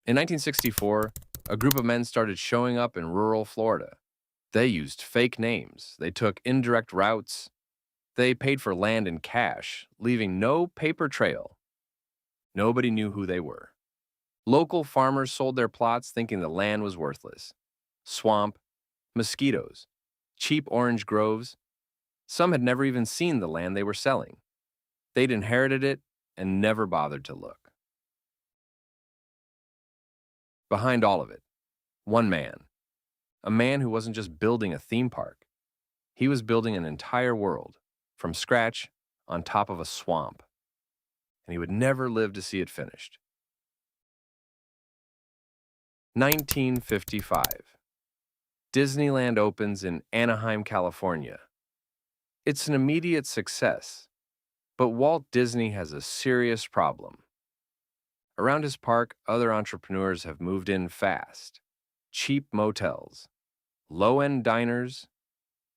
In 1964, a group of men started showing up in rural Florida. They used fake names, they took indirect routes, they paid for land in cash, leaving no paper trail. Nobody knew who they were. Local farmers sold their plots thinking the land was worthless. Swamp, mosquitoes, cheap orange groves. Some had never even seen the land they were selling. They'd inherited it and never bothered to look. Behind all of it, one man. A man who wasn't just building a theme park. He was building an entire world, from scratch, on top of a swamp. And he would never live to see it finished. 1955. Disneyland opens in Anaheim, California. It's an immediate success, but Walt Disney has a serious problem. Around his park, other entrepreneurs have moved in fast. Cheap motels, low-end diners,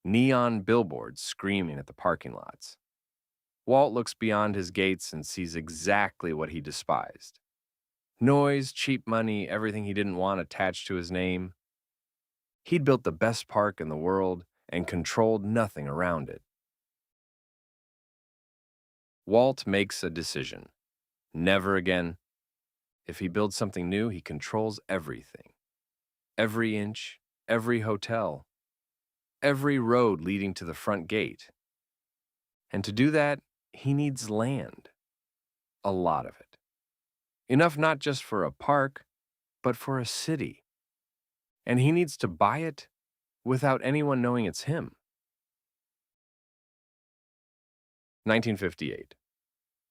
neon billboards screaming at the parking lots. Walt looks beyond his gates and sees exactly what he despised. Noise, cheap money, everything he didn't want attached to his name. He'd built the best park in the world and controlled nothing around it. Walt makes a decision. Never again. If he builds something new, he controls everything. Every inch, every hotel, every road leading to the front gate. And to do that, he needs land. A lot of it. Enough not just for a park, but for a city. And he needs to buy it without anyone knowing it's him. 1958.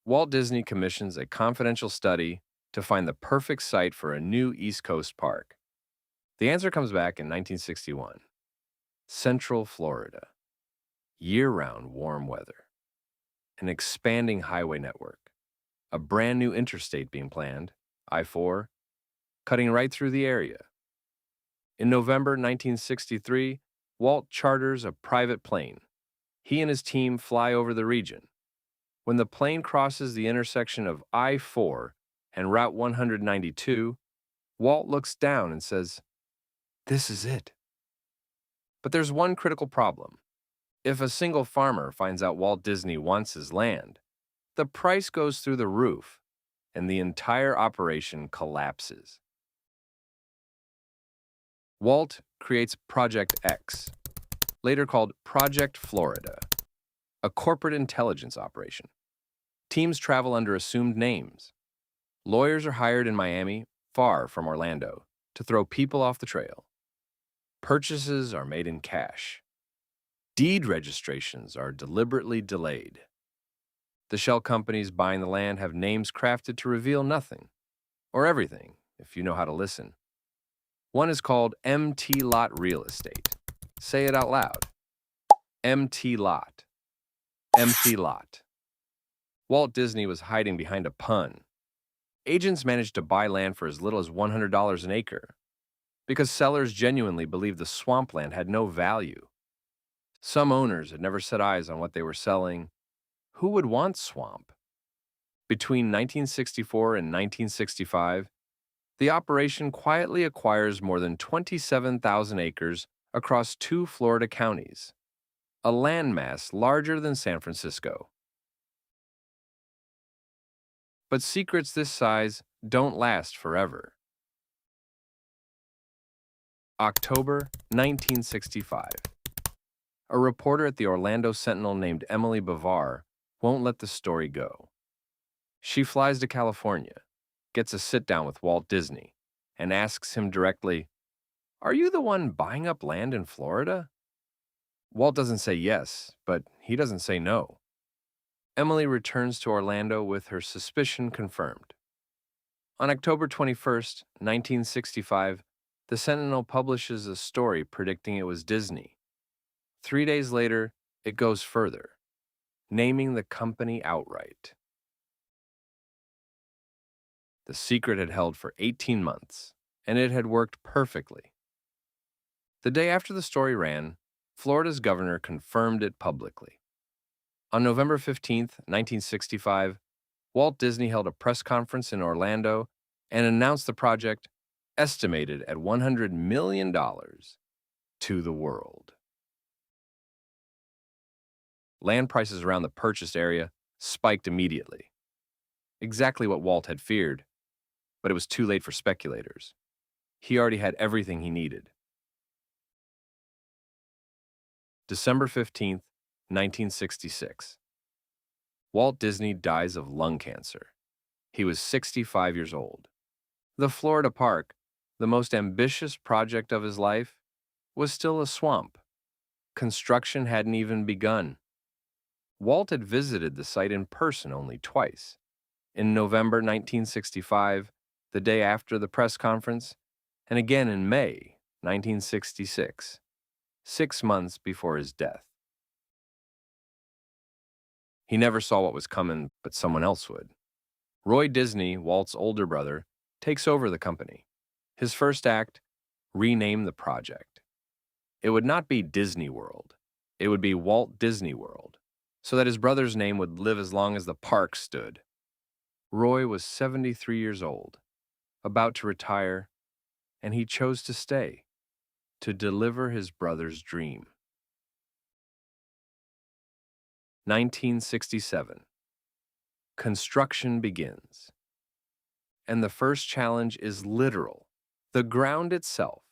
Walt Disney commissions a confidential study to find the perfect site for a new East Coast park. The answer comes back in 1961. Central Florida. Year-round warm weather. An expanding highway network. A brand new interstate being planned, I-4, cutting right through the area. In November 1963, Walt charters a private plane. He and his team fly over the region. When the plane crosses the intersection of I-4 and Route 192, Walt looks down and says, "This is it." But there's one critical problem. If a single farmer finds out Walt Disney wants his land, the price goes through the roof, and the entire operation collapses. Walt creates Project X, later called Project Florida, a corporate intelligence operation. Teams travel under assumed names. Lawyers are hired in Miami, far from Orlando, to throw people off the trail. Purchases are made in cash. Deed registrations are deliberately delayed. The shell companies buying the land have names crafted to reveal nothing, or everything, if you know how to listen. One is called MT Lot Real Estate. Say it out loud. MT Lot. Empty lot. Walt Disney was hiding behind a pun. Agents managed to buy land for as little as $100 an acre, because sellers genuinely believed the swampland had no value. Some owners had never set eyes on what they were selling. Who would want swamp? Between 1964 and 1965, the operation quietly acquires more than 27,000 acres across 2 Florida counties, a landmass larger than San Francisco. But secrets this size don't last forever. October 1965. A reporter at the Orlando Sentinel named Emily Bavar won't let the story go. She flies to California, gets a sit-down with Walt Disney, and asks him directly, "Are you the one buying up land in Florida?" Walt doesn't say yes, but he doesn't say no. Emily returns to Orlando with her suspicion confirmed. On October 21st, 1965, the Sentinel publishes a story predicting it was Disney. 3 days later, it goes further, naming the company outright. The secret had held for 18 months, and it had worked perfectly. The day after the story ran, Florida's governor confirmed it publicly. On November 15, 1965, Walt Disney held a press conference in Orlando and announced the project, estimated at $100 million, to the world. Land prices around the purchased area spiked immediately. Exactly what Walt had feared, but it was too late for speculators. He already had everything he needed. December 15th, 1966. Walt Disney dies of lung cancer. He was 65 years old. The Florida park, the most ambitious project of his life, was still a swamp. Construction hadn't even begun. Walt had visited the site in person only twice. In November 1965, the day after the press conference, and again in May 1966, 6 months before his death. He never saw what was coming, but someone else would. Roy Disney, Walt's older brother, takes over the company. His first act, rename the project. It would not be Disney World. It would be Walt Disney World, so that his brother's name would live as long as the park stood. Roy was 73 years old, about to retire, and he chose to stay, to deliver his brother's dream. 1967. Construction begins. And the first challenge is literal, the ground itself.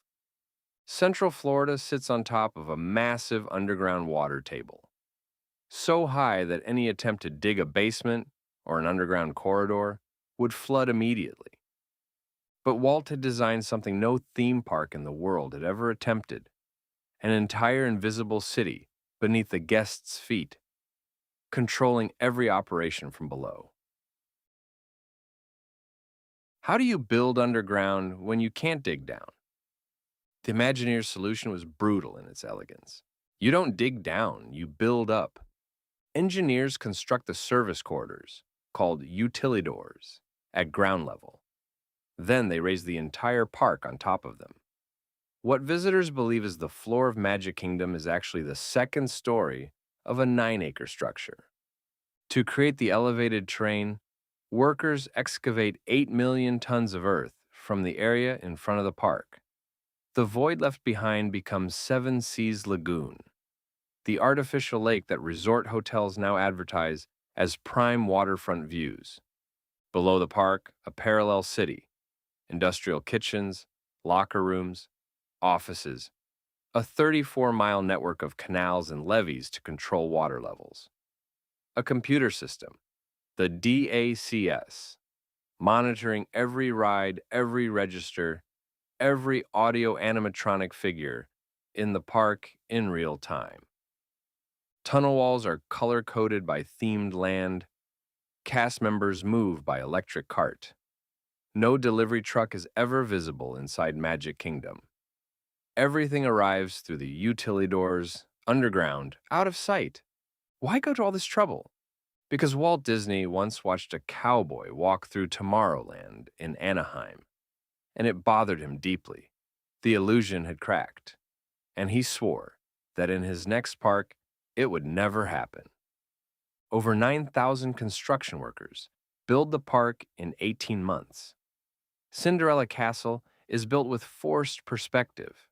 Central Florida sits on top of a massive underground water table, so high that any attempt to dig a basement or an underground corridor would flood immediately. But Walt had designed something no theme park in the world had ever attempted, an entire invisible city beneath the guests' feet, controlling every operation from below. How do you build underground when you can't dig down? The Imagineer's solution was brutal in its elegance. You don't dig down, you build up. Engineers construct the service corridors, called Utilidors, at ground level. Then they raise the entire park on top of them. What visitors believe is the floor of Magic Kingdom is actually the second story of a 9-acre structure. To create the elevated terrain, workers excavate 8 million tons of earth from the area in front of the park. The void left behind becomes Seven Seas Lagoon, the artificial lake that resort hotels now advertise as prime waterfront views. Below the park, a parallel city, industrial kitchens, locker rooms, offices, a 34-mile network of canals and levees to control water levels. A computer system, the DACS, monitoring every ride, every register, every audio animatronic figure in the park in real time. Tunnel walls are color-coded by themed land. Cast members move by electric cart. No delivery truck is ever visible inside Magic Kingdom. Everything arrives through the Utilidors, underground, out of sight. Why go to all this trouble? Because Walt Disney once watched a cowboy walk through Tomorrowland in Anaheim, and it bothered him deeply. The illusion had cracked, and he swore that in his next park, it would never happen. Over 9,000 construction workers build the park in 18 months. Cinderella Castle is built with forced perspective.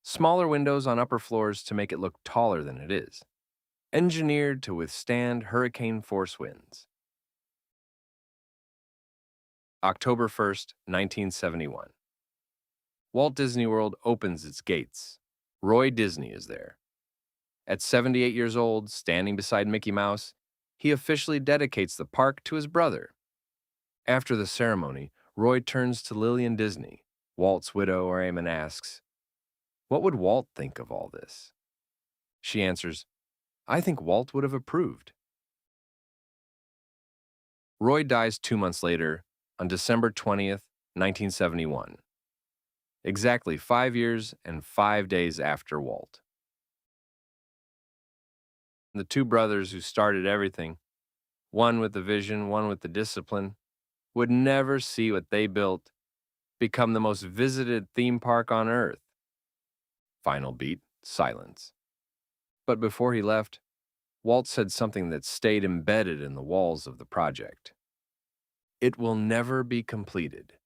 Smaller windows on upper floors to make it look taller than it is. Engineered to withstand hurricane-force winds. October 1st, 1971. Walt Disney World opens its gates. Roy Disney is there. At 78 years old, standing beside Mickey Mouse, he officially dedicates the park to his brother. After the ceremony, Roy turns to Lillian Disney, Walt's widow, and asks, "What would Walt think of all this?" She answers, "I think Walt would have approved." Roy dies 2 months later, on December 20th, 1971. Exactly 5 years and 5 days after Walt. The two brothers who started everything, one with the vision, one with the discipline, would never see what they built become the most visited theme park on Earth. Final beat, silence. But before he left, Walt said something that stayed embedded in the walls of the project. "It will never be completed,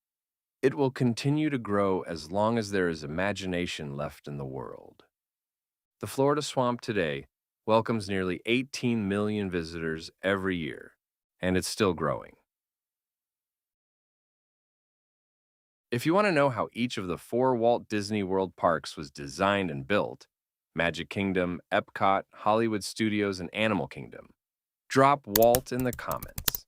It will continue to grow as long as there is imagination left in the world. The Florida Swamp today welcomes nearly 18 million visitors every year, and it's still growing. If you want to know how each of the four Walt Disney World parks was designed and built, Magic Kingdom, Epcot, Hollywood Studios, and Animal Kingdom, drop Walt in the comments.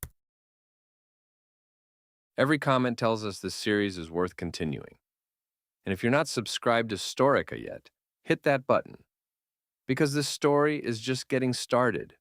Every comment tells us this series is worth continuing. And if you're not subscribed to Storica yet, hit that button, because this story is just getting started.